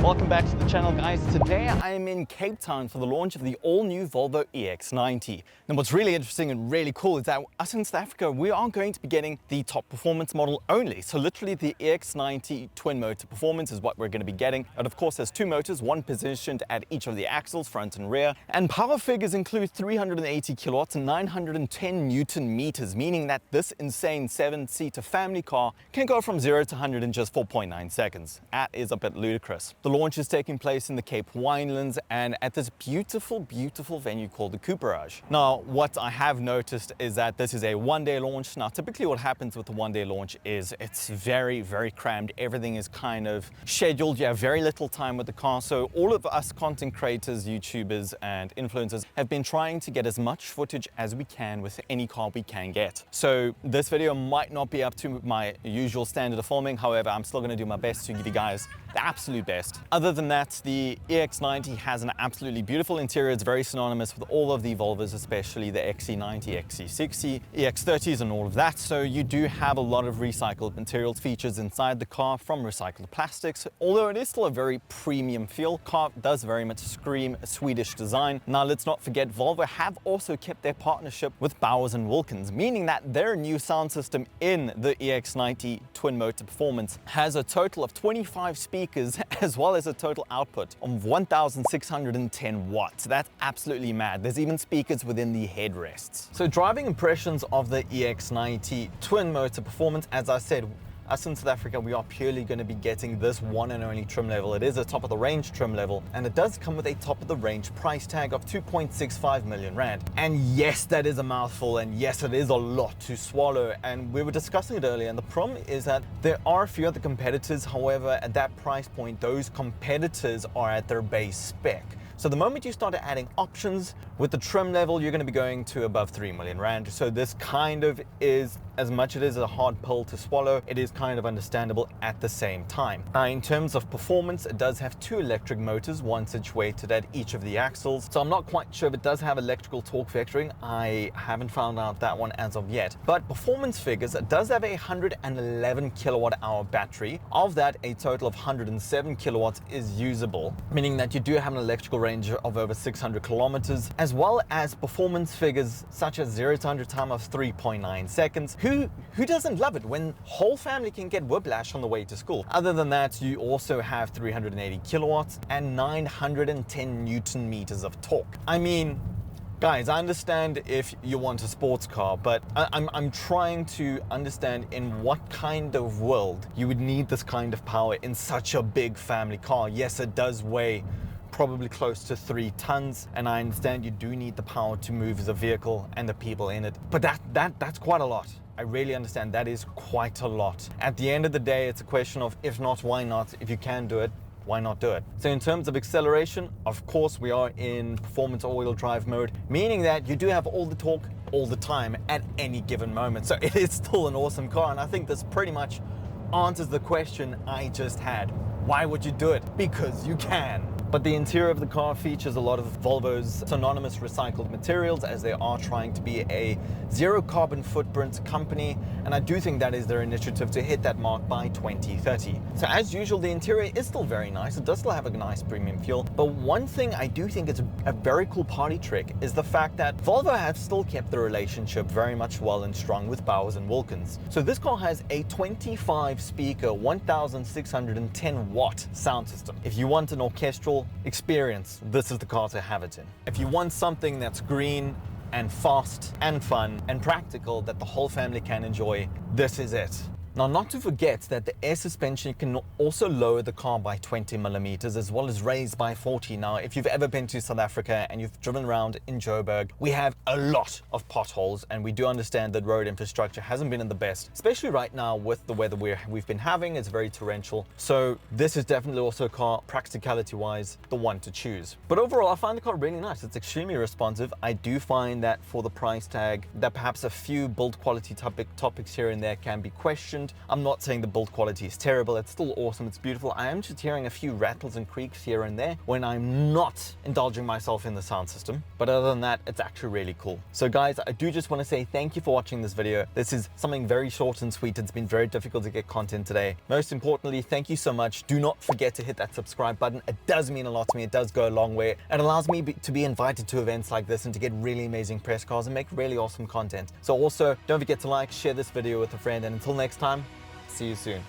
Welcome back to the channel, guys. Today I am in Cape Town for the launch of the all-new Volvo EX90. And what's really interesting and really cool is that us in South Africa, we are going to be getting the top performance model only. So literally the EX90 Twin Motor Performance is what we're going to be getting. And of course, there's two motors, one positioned at each of the axles, front and rear. And power figures include 380 kilowatts and 910 Newton meters, meaning that this insane 7-seater family car can go from 0 to 100 in just 4.9 seconds. That is a bit ludicrous. The launch is taking place in the Cape Winelands and at this beautiful, beautiful venue called the Cooperage. Now, what I have noticed is that this is a one-day launch. Now, typically what happens with the one-day launch is it's very, very crammed. Everything is kind of scheduled. You have very little time with the car. So all of us content creators, YouTubers, and influencers have been trying to get as much footage as we can with any car we can get. So this video might not be up to my usual standard of filming. However, I'm still going to do my best to give you guys the absolute best. Other than that, the EX90 has an absolutely beautiful interior. It's very synonymous with all of the Volvos, especially the XC90, XC60, EX30s and all of that. So you do have a lot of recycled materials features inside the car, from recycled plastics. Although it is still a very premium feel, car does very much scream a Swedish design. Now let's not forget, Volvo have also kept their partnership with Bowers and Wilkins, meaning that their new sound system in the EX90 Twin Motor Performance has a total of 25 speakers as well as a total output of 1,610 watts. That's absolutely mad. There's even speakers within the headrests. So driving impressions of the EX90 Twin Motor Performance, as I said, us in South Africa, we are purely going to be getting this one and only trim level. It is a top of the range trim level, and it does come with a top of the range price tag of 2.65 million rand. And yes, that is a mouthful, and yes, it is a lot to swallow. And we were discussing it earlier, and the problem is that there are a few other competitors. However, at that price point, those competitors are at their base spec. So the moment you start adding options with the trim level, you're going to be going to above 3 million rand. So this kind of is, as much as it is a hard pill to swallow, it is kind of understandable at the same time. In terms of performance, it does have two electric motors, one situated at each of the axles. So I'm not quite sure if it does have electrical torque vectoring. I haven't found out that one as of yet. But performance figures, it does have a 111 kilowatt hour battery. Of that, a total of 107 kilowatts is usable, meaning that you do have an electrical range of over 600 kilometers, as well as performance figures such as 0 to 100 time of 3.9 seconds. Who doesn't love it when whole family can get whiplash on the way to school? Other than that, you also have 380 kilowatts and 910 Newton meters of torque. I mean, guys, I understand if you want a sports car, but I'm trying to understand in what kind of world you would need this kind of power in such a big family car. Yes, it does weigh probably close to 3 tons, and I understand you do need the power to move the vehicle and the people in it, but that's quite a lot. I really understand that is quite a lot. At the end of the day, it's a question of if not, why not? If you can do it, why not do it? So in terms of acceleration, of course, we are in performance all-wheel drive mode, meaning that you do have all the torque all the time at any given moment. So it is still an awesome car, and I think this pretty much answers the question I just had. Why would you do it? Because you can. But the interior of the car features a lot of Volvo's synonymous recycled materials, as they are trying to be a zero carbon footprint company. And I do think that is their initiative to hit that mark by 2030. So as usual, the interior is still very nice. It does still have a nice premium feel. But one thing I do think is a very cool party trick is the fact that Volvo have still kept the relationship very much well and strong with Bowers and Wilkins. So this car has a 25 speaker, 1,610 watt sound system. If you want an orchestral experience, this is the car to have it in. If you want something that's green and fast and fun and practical that the whole family can enjoy, this is it. Now, not to forget that the air suspension can also lower the car by 20 millimeters as well as raise by 40. Now, if you've ever been to South Africa and you've driven around in Joburg, we have a lot of potholes, and we do understand that road infrastructure hasn't been in the best, especially right now with the weather we've been having. It's very torrential. So this is definitely also a car, practicality wise, the one to choose. But overall, I find the car really nice. It's extremely responsive. I do find that for the price tag, that perhaps a few build quality topics here and there can be questioned. mentioned, I'm not saying the build quality is terrible. It's still awesome. It's beautiful. I am just hearing a few rattles and creaks here and there when I'm not indulging myself in the sound system. But other than that, it's actually really cool. So guys, I do just want to say thank you for watching this video. This is something very short and sweet. It's been very difficult to get content today. Most importantly, thank you so much. Do not forget to hit that subscribe button. It does mean a lot to me. It does go a long way. It allows me to be invited to events like this and to get really amazing press cars and make really awesome content. So also, don't forget to like, share this video with a friend, and until next time, see you soon.